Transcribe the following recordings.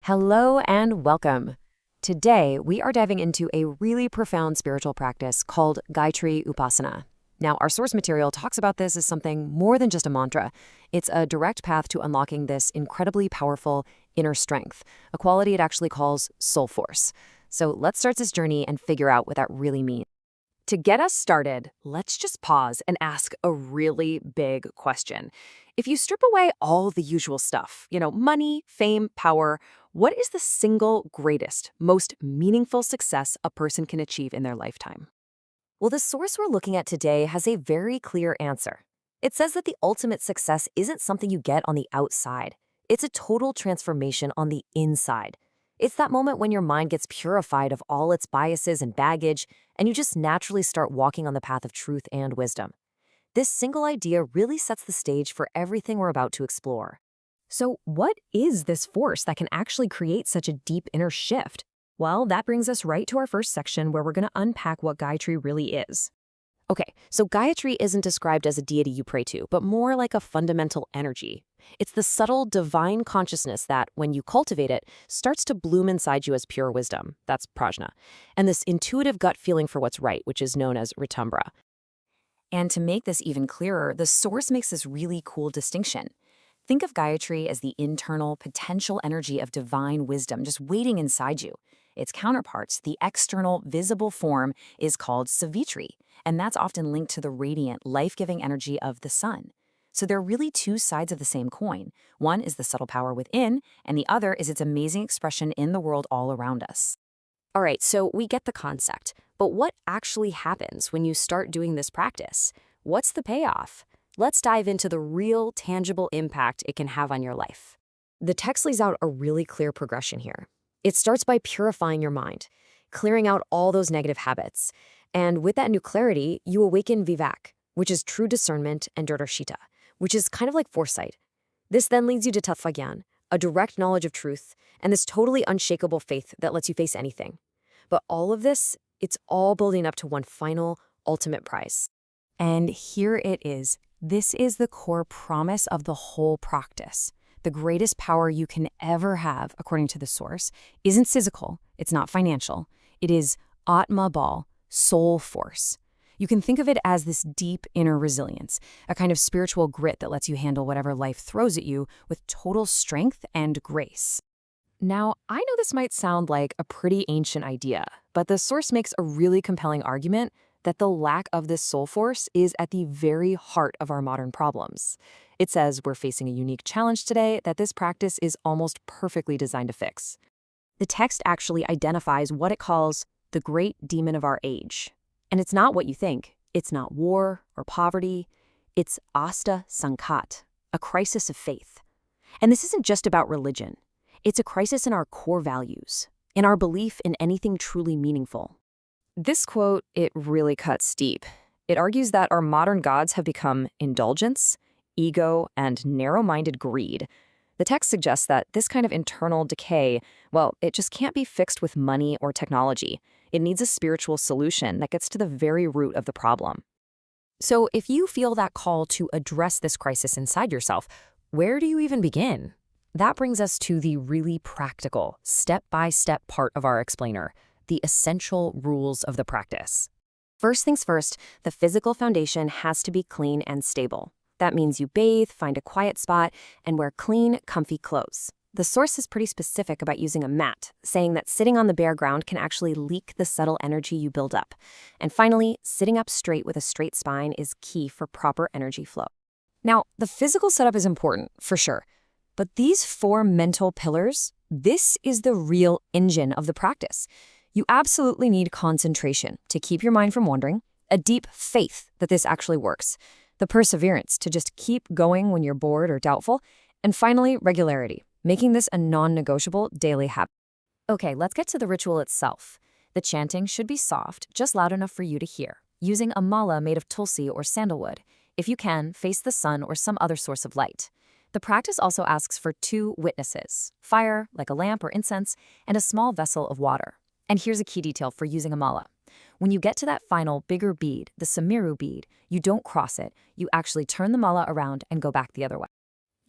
Hello and welcome. Today, we are diving into a really profound spiritual practice called gayatri-upasana. Now, our source material talks about this as something more than just a mantra. It's a direct path to unlocking this incredibly powerful inner strength, a quality it actually calls soul force. So let's start this journey and figure out what that really means. To get us started, let's just pause and ask a really big question. If you strip away all the usual stuff, money, fame, power, what is the single greatest, most meaningful success a person can achieve in their lifetime? Well, the source we're looking at today has a very clear answer. It says that the ultimate success isn't something you get on the outside. It's a total transformation on the inside. It's that moment when your mind gets purified of all its biases and baggage, and you just naturally start walking on the path of truth and wisdom. This single idea really sets the stage for everything we're about to explore. So, what is this force that can actually create such a deep inner shift? Well, that brings us right to our first section where we're going to unpack what Gayatri really is. Okay, so Gayatri isn't described as a deity you pray to, but more like a fundamental energy. It's the subtle divine consciousness that, when you cultivate it, starts to bloom inside you as pure wisdom. That's prajna. And this intuitive gut feeling for what's right, which is known as ritumbra. And to make this even clearer, the source makes this really cool distinction. Think of Gayatri as the internal, potential energy of divine wisdom just waiting inside you. Its counterpart, the external, visible form, is called Savitri, and that's often linked to the radiant, life-giving energy of the sun. So there are really two sides of the same coin. One is the subtle power within, and the other is its amazing expression in the world all around us. All right, so we get the concept, but what actually happens when you start doing this practice? What's the payoff? Let's dive into the real, tangible impact it can have on your life. The text lays out a really clear progression here. It starts by purifying your mind, clearing out all those negative habits. And with that new clarity, you awaken vivek, which is true discernment, and darshita, which is kind of like foresight. This then leads you to tattvagyan, a direct knowledge of truth, and this totally unshakable faith that lets you face anything. But all of this, it's all building up to one final, ultimate prize. And here it is. This is the core promise of the whole practice. The greatest power you can ever have, according to the source, isn't physical, it's not financial. It is Atma Bal, soul force. You can think of it as this deep inner resilience, a kind of spiritual grit that lets you handle whatever life throws at you with total strength and grace. Now, I know this might sound like a pretty ancient idea, but the source makes a really compelling argument that the lack of this soul force is at the very heart of our modern problems. It says we're facing a unique challenge today that this practice is almost perfectly designed to fix. The text actually identifies what it calls the great demon of our age. And it's not what you think. It's not war or poverty. It's asta sankat, a crisis of faith. And this isn't just about religion. It's a crisis in our core values, in our belief in anything truly meaningful. This quote, it really cuts deep. It argues that our modern gods have become indulgence, ego, and narrow-minded greed. The text suggests that this kind of internal decay, well, it just can't be fixed with money or technology. It needs a spiritual solution that gets to the very root of the problem. So if you feel that call to address this crisis inside yourself, where do you even begin? That brings us to the really practical, step-by-step part of our explainer, the essential rules of the practice. First things first, the physical foundation has to be clean and stable. That means you bathe, find a quiet spot, and wear clean, comfy clothes. The source is pretty specific about using a mat, saying that sitting on the bare ground can actually leak the subtle energy you build up. And finally, sitting up straight with a straight spine is key for proper energy flow. Now, the physical setup is important, for sure. But these 4 mental pillars, this is the real engine of the practice. You absolutely need concentration to keep your mind from wandering, a deep faith that this actually works, the perseverance to just keep going when you're bored or doubtful, and finally, regularity, making this a non-negotiable daily habit. Okay, let's get to the ritual itself. The chanting should be soft, just loud enough for you to hear, using a mala made of tulsi or sandalwood. If you can, face the sun or some other source of light. The practice also asks for 2 witnesses, fire, like a lamp or incense, and a small vessel of water. And here's a key detail for using a mala. When you get to that final, bigger bead, the samiru bead, you don't cross it. You actually turn the mala around and go back the other way.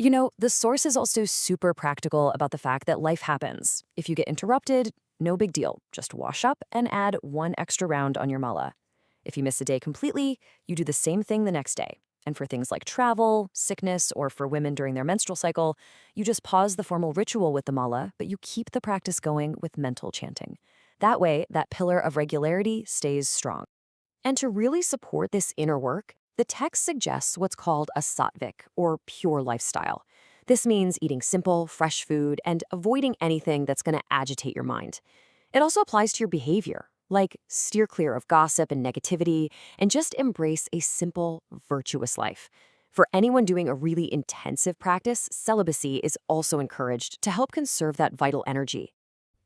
The source is also super practical about the fact that life happens. If you get interrupted, no big deal. Just wash up and add one extra round on your mala. If you miss a day completely, you do the same thing the next day. And for things like travel, sickness, or for women during their menstrual cycle, you just pause the formal ritual with the mala, but you keep the practice going with mental chanting. That way, that pillar of regularity stays strong. And to really support this inner work, the text suggests what's called a sattvic, or pure lifestyle. This means eating simple, fresh food and avoiding anything that's going to agitate your mind. It also applies to your behavior, like steer clear of gossip and negativity, and just embrace a simple, virtuous life. For anyone doing a really intensive practice, celibacy is also encouraged to help conserve that vital energy.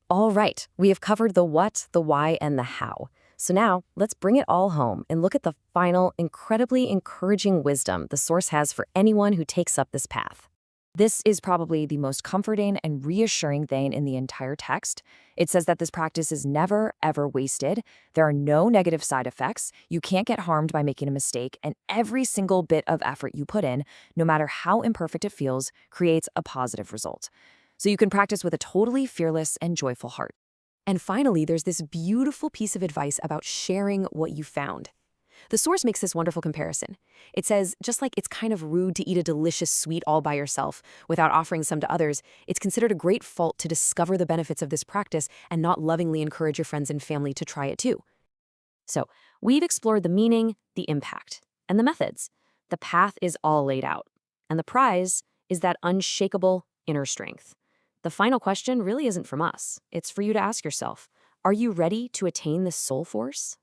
All right, we have covered the what, the why, and the how. So now, let's bring it all home and look at the final, incredibly encouraging wisdom the source has for anyone who takes up this path. This is probably the most comforting and reassuring thing in the entire text. It says that this practice is never, ever wasted. There are no negative side effects. You can't get harmed by making a mistake, and every single bit of effort you put in, no matter how imperfect it feels, creates a positive result. So you can practice with a totally fearless and joyful heart. And finally, there's this beautiful piece of advice about sharing what you found. The source makes this wonderful comparison. It says, just like it's kind of rude to eat a delicious sweet all by yourself without offering some to others, it's considered a great fault to discover the benefits of this practice and not lovingly encourage your friends and family to try it too. So, we've explored the meaning, the impact, and the methods. The path is all laid out. And the prize is that unshakable inner strength. The final question really isn't from us. It's for you to ask yourself, are you ready to attain this soul force?